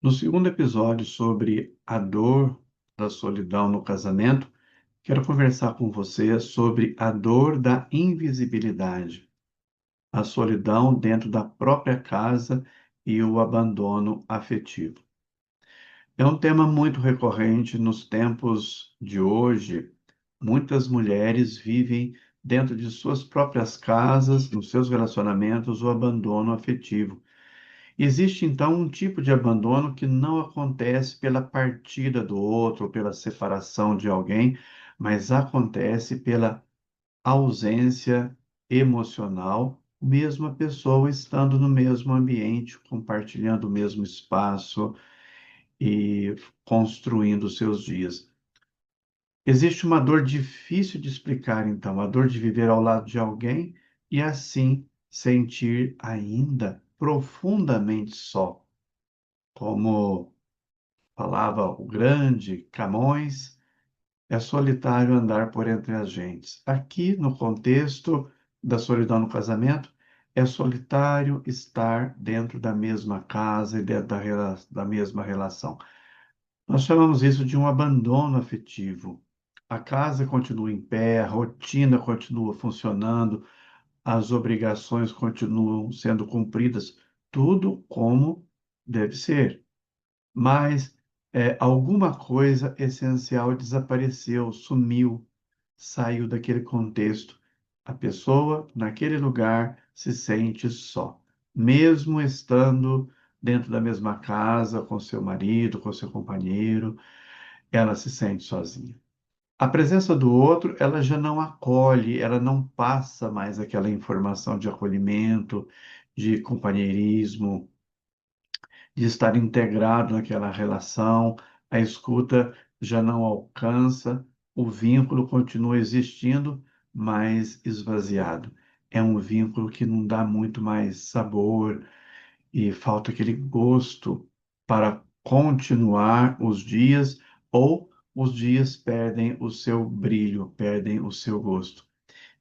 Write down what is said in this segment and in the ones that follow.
No segundo episódio sobre a dor da solidão no casamento, quero conversar com você sobre a dor da invisibilidade, a solidão dentro da própria casa e o abandono afetivo. É um tema muito recorrente nos tempos de hoje. Muitas mulheres vivem dentro de suas próprias casas, nos seus relacionamentos, o abandono afetivo. Existe então um tipo de abandono que não acontece pela partida do outro, pela separação de alguém, mas acontece pela ausência emocional, mesmo a pessoa estando no mesmo ambiente, compartilhando o mesmo espaço e construindo os seus dias. Existe uma dor difícil de explicar, então, a dor de viver ao lado de alguém e assim sentir ainda profundamente só. Como falava o grande Camões, é solitário andar por entre as gentes. Aqui, no contexto da solidão no casamento, é solitário estar dentro da mesma casa e dentro da mesma relação. Nós chamamos isso de um abandono afetivo. A casa continua em pé, a rotina continua funcionando, as obrigações continuam sendo cumpridas, tudo como deve ser. Mas alguma coisa essencial desapareceu, sumiu, saiu daquele contexto. A pessoa, naquele lugar, se sente só, mesmo estando dentro da mesma casa, com seu marido, com seu companheiro, ela se sente sozinha. A presença do outro, ela já não acolhe, ela não passa mais aquela informação de acolhimento, de companheirismo, de estar integrado naquela relação, a escuta já não alcança, o vínculo continua existindo, mas esvaziado. É um vínculo que não dá muito mais sabor e falta aquele gosto para continuar os dias, ou os dias perdem o seu brilho, perdem o seu gosto.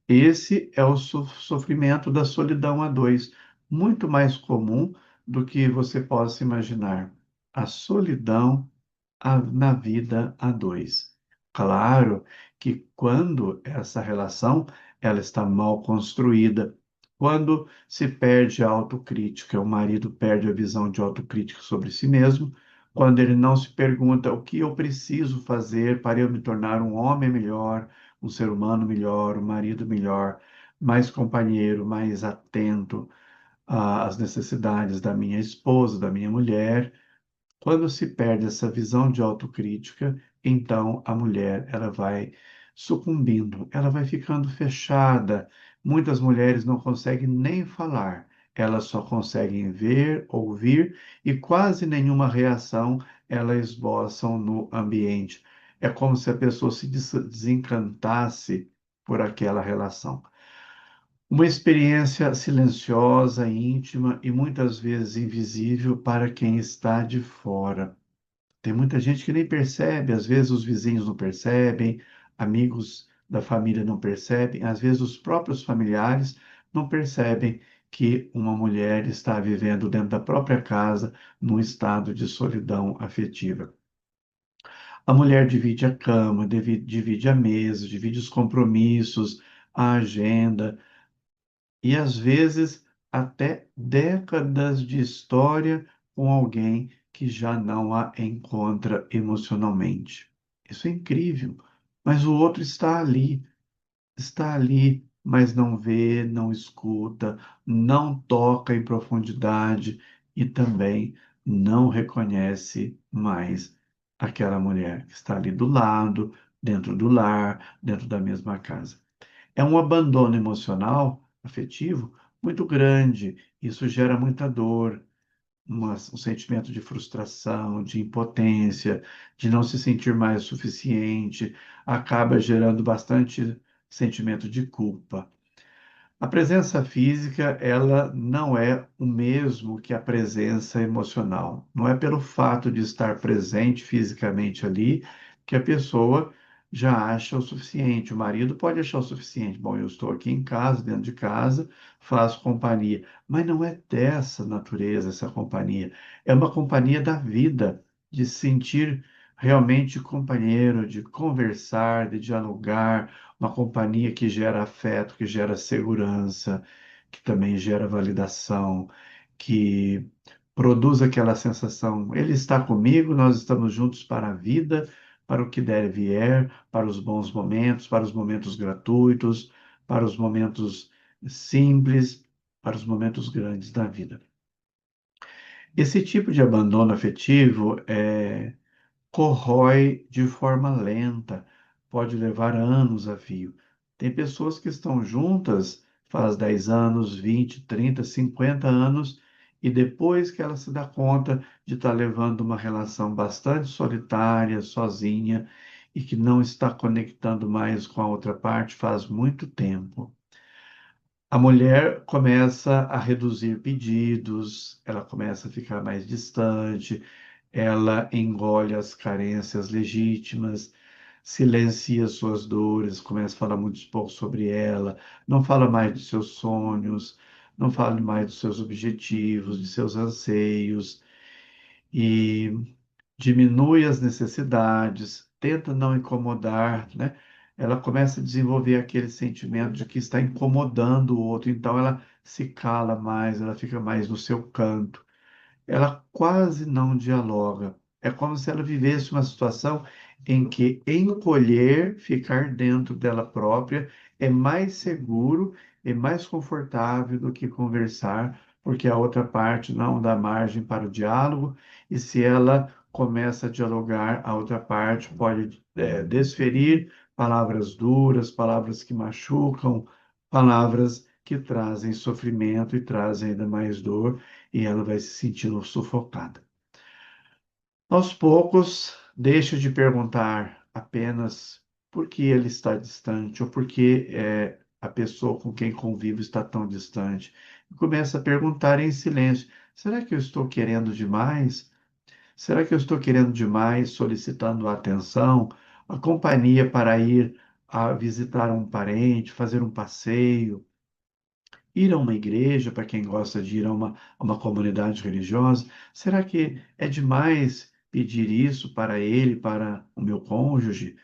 Esse é o sofrimento da solidão a dois, muito mais comum do que você possa imaginar. A solidão na vida a dois. Claro que quando essa relação ela está mal construída, quando se perde a autocrítica, o marido perde a visão de autocrítica sobre si mesmo, quando ele não se pergunta o que eu preciso fazer para eu me tornar um homem melhor, um ser humano melhor, um marido melhor, mais companheiro, mais atento às necessidades da minha esposa, da minha mulher. Quando se perde essa visão de autocrítica, então a mulher ela vai sucumbindo, ela vai ficando fechada. Muitas mulheres não conseguem nem falar, elas só conseguem ver, ouvir e quase nenhuma reação elas esboçam no ambiente. É como se a pessoa se desencantasse por aquela relação. Uma experiência silenciosa, íntima e muitas vezes invisível para quem está de fora. Tem muita gente que nem percebe, às vezes os vizinhos não percebem, amigos da família não percebem, às vezes os próprios familiares não percebem que uma mulher está vivendo dentro da própria casa num estado de solidão afetiva. A mulher divide a cama, divide a mesa, divide os compromissos, a agenda, e às vezes até décadas de história com alguém que já não a encontra emocionalmente. Isso é incrível, mas o outro está ali, mas não vê, não escuta, não toca em profundidade e também não reconhece mais aquela mulher que está ali do lado, dentro do lar, dentro da mesma casa. É um abandono emocional, afetivo, muito grande. Isso gera muita dor, um sentimento de frustração, de impotência, de não se sentir mais o suficiente, acaba gerando bastante sentimento de culpa. A presença física, ela não é o mesmo que a presença emocional. Não é pelo fato de estar presente fisicamente ali que a pessoa já acha o suficiente. O marido pode achar o suficiente. Bom, eu estou aqui em casa, dentro de casa, faz companhia. Mas não é dessa natureza essa companhia. É uma companhia da vida, de se sentir realmente companheiro, de conversar, de dialogar, uma companhia que gera afeto, que gera segurança, que também gera validação, que produz aquela sensação, ele está comigo, nós estamos juntos para a vida, para o que der e vier, para os bons momentos, para os momentos gratuitos, para os momentos simples, para os momentos grandes da vida. Esse tipo de abandono afetivo corrói de forma lenta, pode levar anos a fio. Tem pessoas que estão juntas faz 10 anos, 20, 30, 50 anos, e depois que ela se dá conta de estar levando uma relação bastante solitária, sozinha, e que não está conectando mais com a outra parte faz muito tempo. A mulher começa a reduzir pedidos, ela começa a ficar mais distante, ela engole as carências legítimas, silencia suas dores, começa a falar muito pouco sobre ela, não fala mais dos seus sonhos, não fala mais dos seus objetivos, de seus anseios, e diminui as necessidades, tenta não incomodar, né? Ela começa a desenvolver aquele sentimento de que está incomodando o outro, então ela se cala mais, ela fica mais no seu canto, ela quase não dialoga. É como se ela vivesse uma situação em que encolher, ficar dentro dela própria, é mais seguro e mais confortável do que conversar, porque a outra parte não dá margem para o diálogo, e se ela começa a dialogar, a outra parte pode desferir palavras duras, palavras que machucam, palavras que trazem sofrimento e trazem ainda mais dor e ela vai se sentindo sufocada. Aos poucos, deixa de perguntar apenas por que ele está distante ou por que a pessoa com quem convivo está tão distante. E começa a perguntar em silêncio: será que eu estou querendo demais? Será que eu estou querendo demais, solicitando a atenção, a companhia para ir a visitar um parente, fazer um passeio? Ir a uma igreja, para quem gosta de ir a uma comunidade religiosa, será que é demais pedir isso para ele, para o meu cônjuge?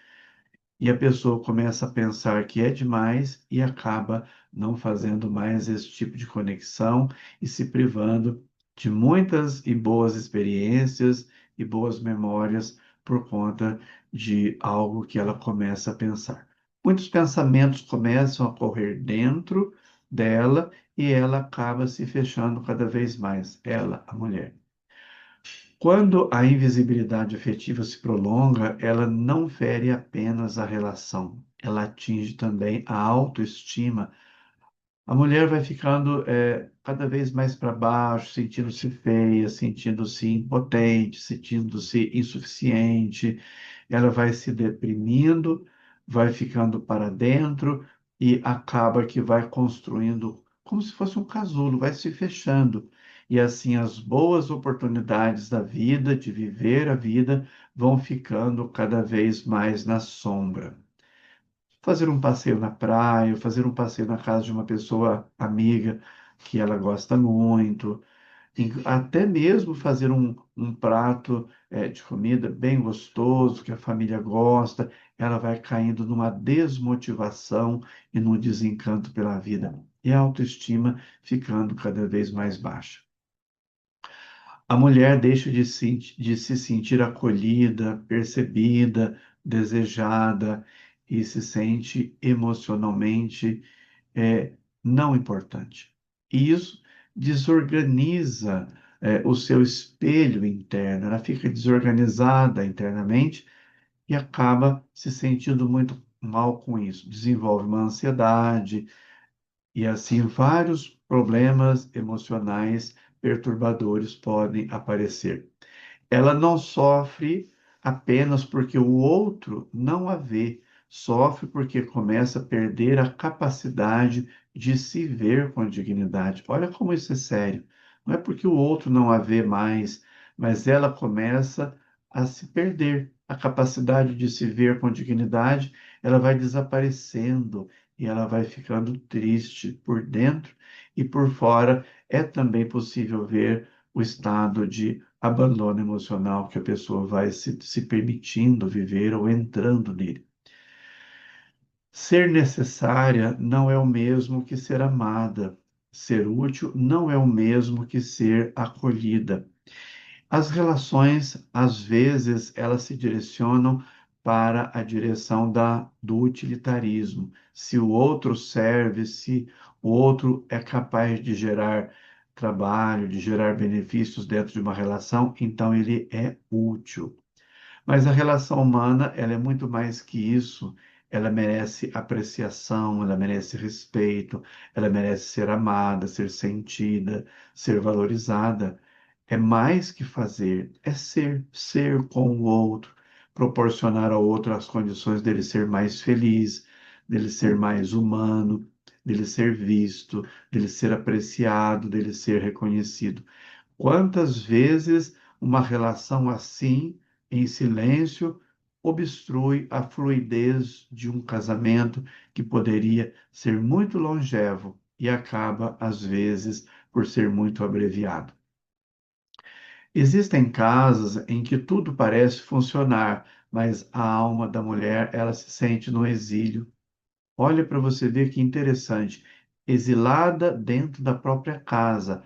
E a pessoa começa a pensar que é demais e acaba não fazendo mais esse tipo de conexão e se privando de muitas e boas experiências e boas memórias por conta de algo que ela começa a pensar. Muitos pensamentos começam a correr dentro dela e ela acaba se fechando cada vez mais, ela, a mulher. Quando a invisibilidade afetiva se prolonga, ela não fere apenas a relação, ela atinge também a autoestima. A mulher vai ficando cada vez mais para baixo, sentindo-se feia, sentindo-se impotente, sentindo-se insuficiente. Ela vai se deprimindo, vai ficando para dentro e acaba que vai construindo como se fosse um casulo, vai se fechando. E assim as boas oportunidades da vida, de viver a vida, vão ficando cada vez mais na sombra. Fazer um passeio na praia, fazer um passeio na casa de uma pessoa amiga que ela gosta muito, até mesmo fazer um prato de comida bem gostoso, que a família gosta, ela vai caindo numa desmotivação e num desencanto pela vida, e a autoestima ficando cada vez mais baixa. A mulher deixa de se sentir acolhida, percebida, desejada e se sente emocionalmente é, não importante. E isso desorganiza o seu espelho interno, ela fica desorganizada internamente e acaba se sentindo muito mal com isso. Desenvolve uma ansiedade, e assim, vários problemas emocionais perturbadores podem aparecer. Ela não sofre apenas porque o outro não a vê, sofre porque começa a perder a capacidade de se ver com dignidade. Olha como isso é sério. Não é porque o outro não a vê mais, mas ela começa a se perder. A capacidade de se ver com dignidade, ela vai desaparecendo e ela vai ficando triste por dentro e por fora é também possível ver o estado de abandono emocional que a pessoa vai se permitindo viver ou entrando nele. Ser necessária não é o mesmo que ser amada. Ser útil não é o mesmo que ser acolhida. As relações, às vezes, elas se direcionam para a direção do utilitarismo. Se o outro serve, se o outro é capaz de gerar trabalho, de gerar benefícios dentro de uma relação, então ele é útil. Mas a relação humana, ela é muito mais que isso. Ela merece apreciação, ela merece respeito, ela merece ser amada, ser sentida, ser valorizada. É mais que fazer, é ser, ser com o outro, proporcionar ao outro as condições dele ser mais feliz, dele ser mais humano, dele ser visto, dele ser apreciado, dele ser reconhecido. Quantas vezes uma relação assim, em silêncio, obstrui a fluidez de um casamento que poderia ser muito longevo e acaba, às vezes, por ser muito abreviado? Existem casos em que tudo parece funcionar, mas a alma da mulher, ela se sente no exílio. Olha para você ver que interessante, exilada dentro da própria casa.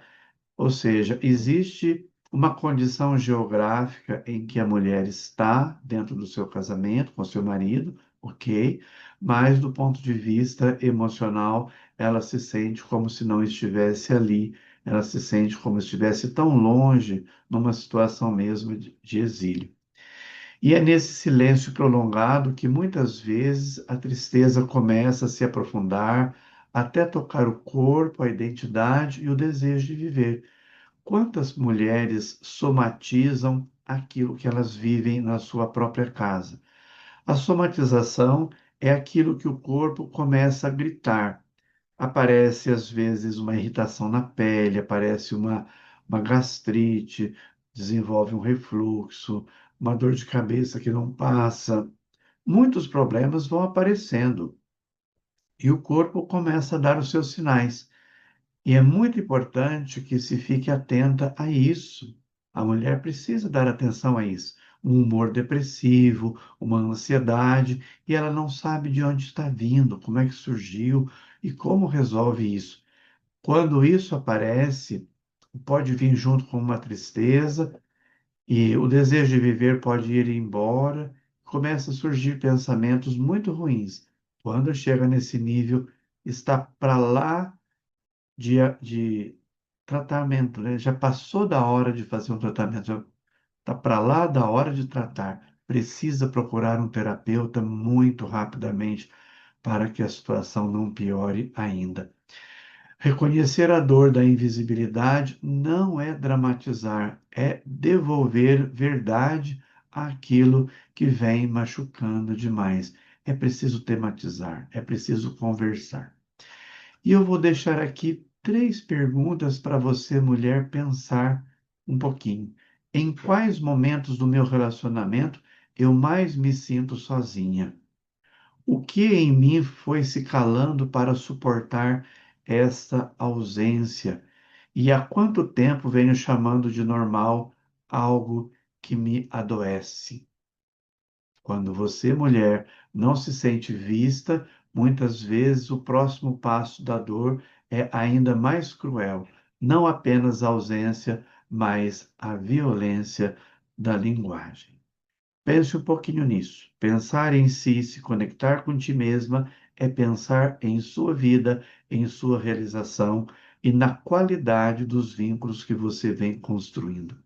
Ou seja, existe uma condição geográfica em que a mulher está dentro do seu casamento com seu marido, ok, mas do ponto de vista emocional, ela se sente como se não estivesse ali, ela se sente como se estivesse tão longe, numa situação mesmo de exílio. E é nesse silêncio prolongado que muitas vezes a tristeza começa a se aprofundar, até tocar o corpo, a identidade e o desejo de viver. Quantas mulheres somatizam aquilo que elas vivem na sua própria casa? A somatização é aquilo que o corpo começa a gritar. Aparece, às vezes, uma irritação na pele, aparece uma gastrite, desenvolve um refluxo, uma dor de cabeça que não passa. Muitos problemas vão aparecendo e o corpo começa a dar os seus sinais. E é muito importante que se fique atenta a isso. A mulher precisa dar atenção a isso. Um humor depressivo, uma ansiedade, e ela não sabe de onde está vindo, como é que surgiu e como resolve isso. Quando isso aparece, pode vir junto com uma tristeza e o desejo de viver pode ir embora, começa a surgir pensamentos muito ruins. Quando chega nesse nível, está para lá de tratamento, né? Já passou da hora de fazer um tratamento, já está para lá da hora de tratar. Precisa procurar um terapeuta muito rapidamente para que a situação não piore ainda. Reconhecer a dor da invisibilidade não é dramatizar, é devolver verdade àquilo que vem machucando demais. É preciso tematizar, é preciso conversar. E eu vou deixar aqui três perguntas para você, mulher, pensar um pouquinho. Em quais momentos do meu relacionamento eu mais me sinto sozinha? O que em mim foi se calando para suportar essa ausência? E há quanto tempo venho chamando de normal algo que me adoece? Quando você, mulher, não se sente vista, muitas vezes o próximo passo da dor é ainda mais cruel. Não apenas a ausência, mas a violência da linguagem. Pense um pouquinho nisso. Pensar em si, se conectar com ti mesma, é pensar em sua vida, em sua realização e na qualidade dos vínculos que você vem construindo.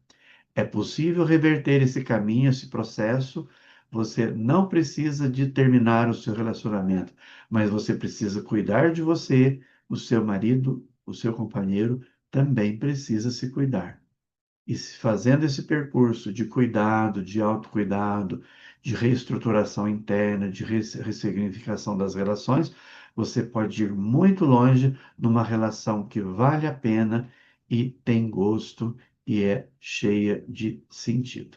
É possível reverter esse caminho, esse processo. Você não precisa de terminar o seu relacionamento, mas você precisa cuidar de você, o seu marido, o seu companheiro também precisa se cuidar. E fazendo esse percurso de cuidado, de autocuidado, de reestruturação interna, de ressignificação das relações, você pode ir muito longe numa relação que vale a pena e tem gosto e é cheia de sentido.